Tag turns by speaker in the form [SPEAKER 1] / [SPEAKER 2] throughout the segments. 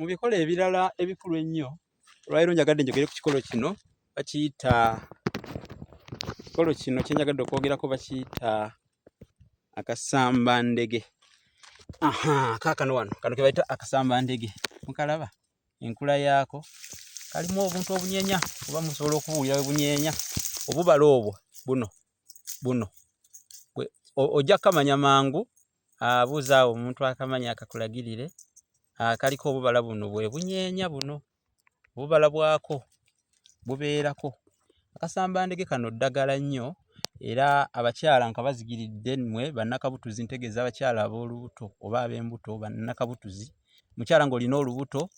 [SPEAKER 1] mu bikola ebirala ebikulu ennyo olwaleero njagadde njogere ku kikolo kino bakiyita kikolo kino kyenjagadde okwogerako bakiyita akasambandege. Kaakano wano kano ke bayita akasambandege mukalaba enkula yaako kalimu obuntu obunyeenya oba musobola okubuulira bunyeenya obubala obwo buno ojja kamanya mangu buuza awo omuntu akamanya akakulagirire kaliko obubala buno bwe bunyeenya buno obubala bwako bubeerako. Akasambandege kano ddagala nnyo era abakyala nka bazigiridde mmwe bannakabutuzi ntegeeza abakyala ab'olubuto oba ab'embuto bannakabutuzi mukyala ng'olina olubuto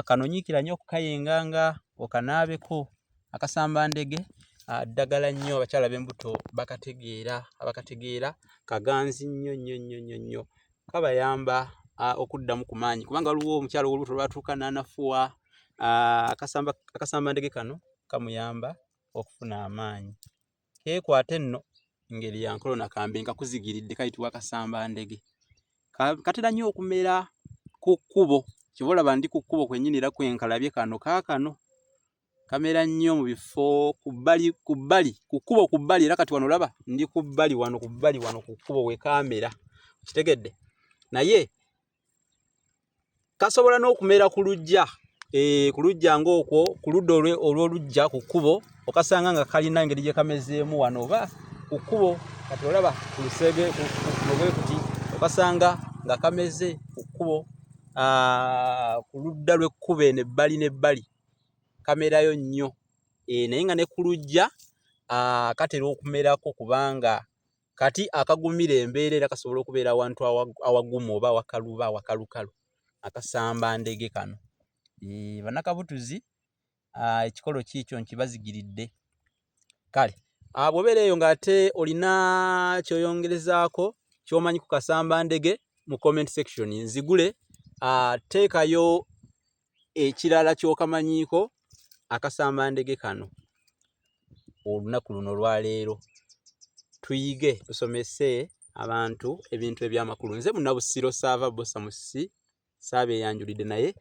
[SPEAKER 1] kano nyiikira nnyo okukayenganga okanaabeko. Akasambandege ddagala nnyo abakyala b'embuto abakategeera kaganzi nnyo kabayamba okuddamu ku maanyi kubanga waliwo omukyala w'olubuto lwatuuka n'anafuwa. Akasambandege kano kamuyamba okufuna amaanyi. Keekwate nno ngeri ya nkolo nakambe nkakuzigiridde kayitibwa akasambandege. Katera nnyo okumera ku kkubo ky'oba olaba ndi ku kkubo kwennyini era kwenkalabye kano kaakano kamera nnyo mu bifo ku kkubo ku bbali era kati wano olaba ndi ku bbali wano ku kkubo we kaamera kitegedde naye kasobola n'okumera ku luggya ng'okwo ku ludda olw'oluggya ku kkubo okasanga nga kalina engeri gye kamezeemu wano oba ku kkubo kati olaba ku lusege bwe kuti okasanga nga kameze ku kkubo ku ludda lw'ekkubo eno ebbali n'ebbali kamerayo nnyo naye nga ne ku luggya katera okumerako kubanga kati akagumira embeera era kasobola okubeera awantu awagumu oba awakaluba awakalukalu. Akasambandege kano bannakabutuzi ekikolo kiikyo nkibazigiridde. Kale bw'obeera eyo ng'ate olina kyoyongerezaako ky'omanyi ku kasambandege mu comment section nzigule. Teekayo ekirala ky'okamanyiiko akasambandege kano olunaku luno olwaleero tuyige tusomese abantu ebintu eby'amakulu. Nze Munnabusiro Saava Bosamusi saabeeyanjulidde naye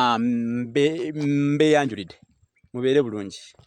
[SPEAKER 1] mbeeyanjulidde mubeere bulungi.